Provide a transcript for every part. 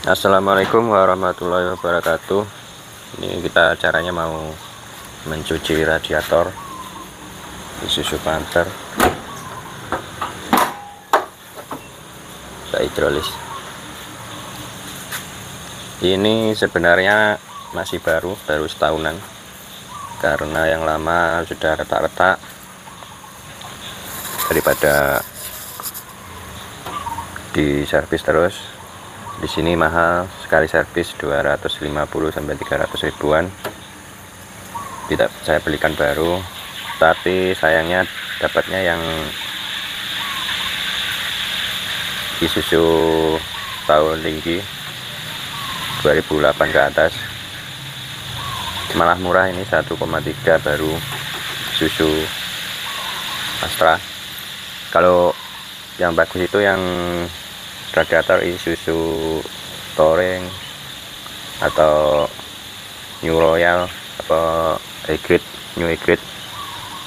Assalamualaikum warahmatullahi wabarakatuh. Ini kita caranya mau mencuci radiator Isuzu Panther hidrolis. Ini sebenarnya masih baru setahunan, karena yang lama sudah retak-retak. Daripada di servis terus, di sini mahal sekali servis 250 sampai 300 ribuan. Tidak, saya belikan baru, tapi sayangnya dapatnya yang Isuzu tahun tinggi 2008 ke atas, malah murah. Ini 1,3 baru Isuzu Astra. Kalau yang bagus itu yang radiator Isuzu Touring atau New Royal atau New E-Grade,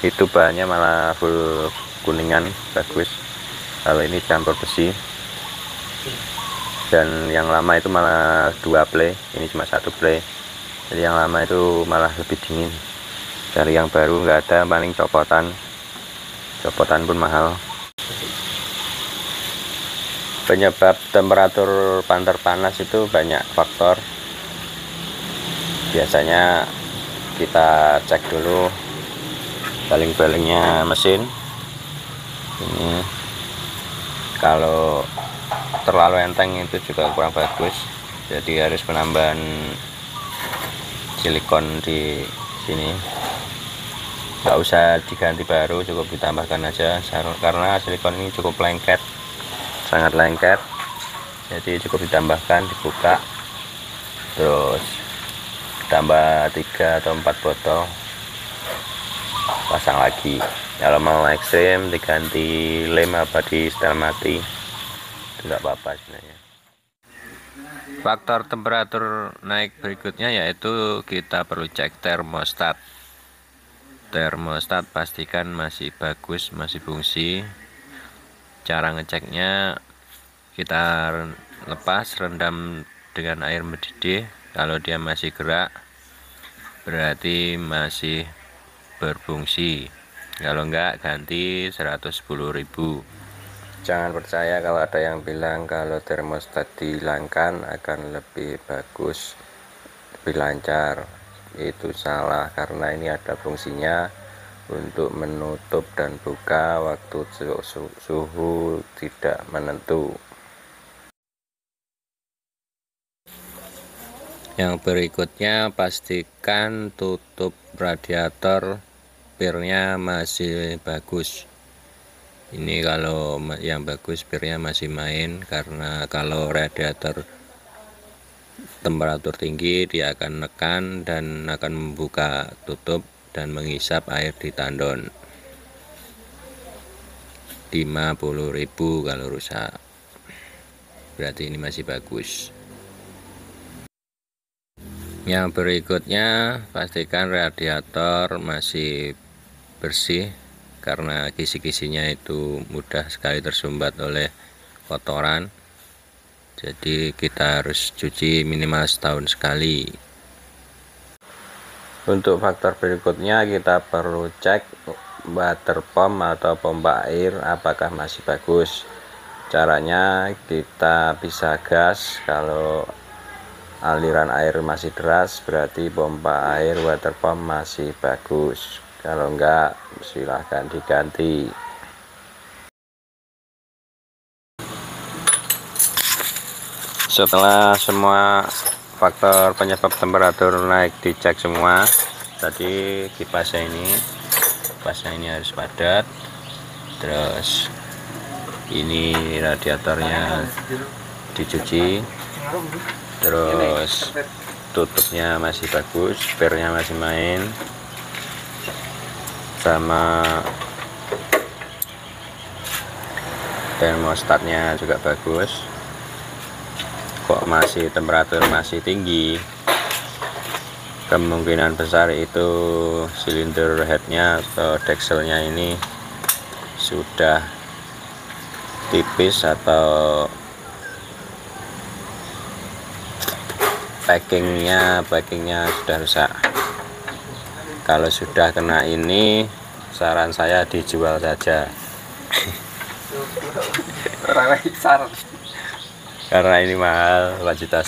itu bahannya malah full kuningan, bagus. Kalau ini campur besi. Dan yang lama itu malah 2 play, ini cuma 1 play. Jadi yang lama itu malah lebih dingin. Dari yang baru nggak ada, paling copotan pun mahal. Penyebab temperatur Panther panas itu banyak faktor. Biasanya kita cek dulu baling-balingnya mesin. Ini kalau terlalu enteng itu juga kurang bagus, jadi harus penambahan silikon di sini. Nggak usah diganti baru, cukup ditambahkan aja, karena silikon ini cukup lengket, sangat lengket. Jadi cukup ditambahkan, dibuka, terus tambah 3 atau 4 botol, pasang lagi. Kalau mau ekstrim diganti lem apa di setel mati, itu nggak apa-apa sebenarnya. Faktor temperatur naik berikutnya yaitu kita perlu cek termostat. Termostat pastikan masih bagus, masih fungsi. Cara ngeceknya, kita lepas, rendam dengan air mendidih. Kalau dia masih gerak, berarti masih berfungsi. Kalau enggak, ganti 110.000. Jangan percaya kalau ada yang bilang kalau termostat dihilangkan akan lebih bagus, lebih lancar. Itu salah, karena ini ada fungsinya untuk menutup dan buka waktu suhu tidak menentu. Yang berikutnya, pastikan tutup radiator pirnya masih bagus. Ini kalau yang bagus, pirnya masih main, karena kalau radiator temperatur tinggi dia akan nekan dan akan membuka tutup dan menghisap air di tandon. 50.000 kalau rusak, berarti ini masih bagus. Yang berikutnya, pastikan radiator masih bersih, karena kisi-kisinya itu mudah sekali tersumbat oleh kotoran. Jadi kita harus cuci minimal setahun sekali. Untuk faktor berikutnya, kita perlu cek water pump atau pompa air apakah masih bagus. Caranya, kita bisa gas. Kalau aliran air masih deras, berarti pompa air water pump masih bagus. Kalau enggak, silahkan diganti. Setelah semua faktor penyebab temperatur naik dicek semua, tadi kipasnya ini harus padat, terus ini radiatornya dicuci, terus tutupnya masih bagus, spare-nya masih main, sama termostatnya juga bagus. Kok masih temperatur masih tinggi, kemungkinan besar itu silinder headnya atau dekselnya ini sudah tipis atau packingnya sudah rusak. Kalau sudah kena ini, saran saya dijual saja. Karena ini mahal, 4,5 juta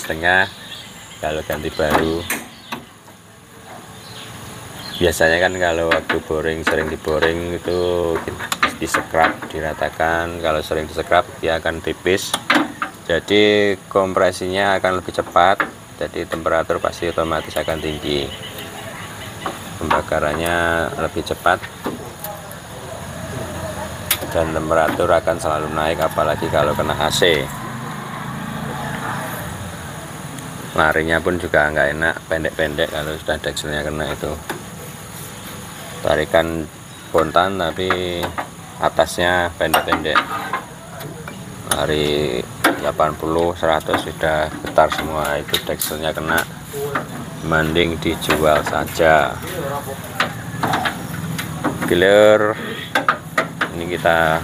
kalau ganti baru. Biasanya kan kalau waktu boring, sering diboring itu disekrap, diratakan. Kalau sering disekrap dia akan tipis, jadi kompresinya akan lebih cepat, jadi temperatur pasti otomatis akan tinggi, pembakarannya lebih cepat, dan temperatur akan selalu naik, apalagi kalau kena AC. Larinya pun juga nggak enak, pendek-pendek kalau sudah dexelnya kena itu. Tarikan spontan tapi atasnya pendek-pendek. Lari 80, 100 sudah getar semua, itu dexelnya kena. Mending dijual saja. Gilir. Ini kita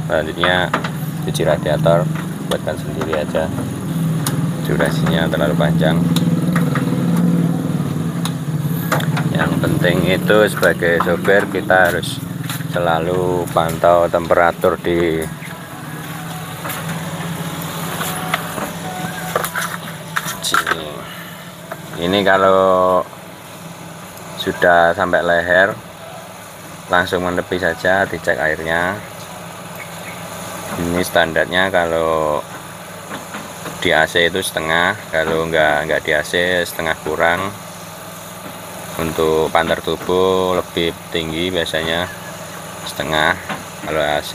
selanjutnya cuci radiator, buatkan sendiri aja, durasinya terlalu panjang. Yang penting itu sebagai sopir kita harus selalu pantau temperatur di sini. Ini kalau sudah sampai leher langsung menepi saja, dicek airnya. Ini standarnya kalau di AC itu setengah, kalau nggak di AC setengah kurang. Untuk pantar tubuh lebih tinggi biasanya setengah, kalau AC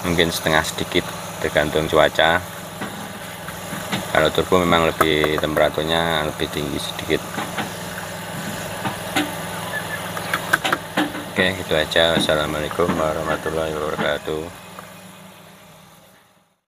mungkin setengah sedikit, tergantung cuaca. Kalau turbo memang lebih, temperaturnya lebih tinggi sedikit. Oke, gitu aja. Wassalamualaikum warahmatullahi wabarakatuh.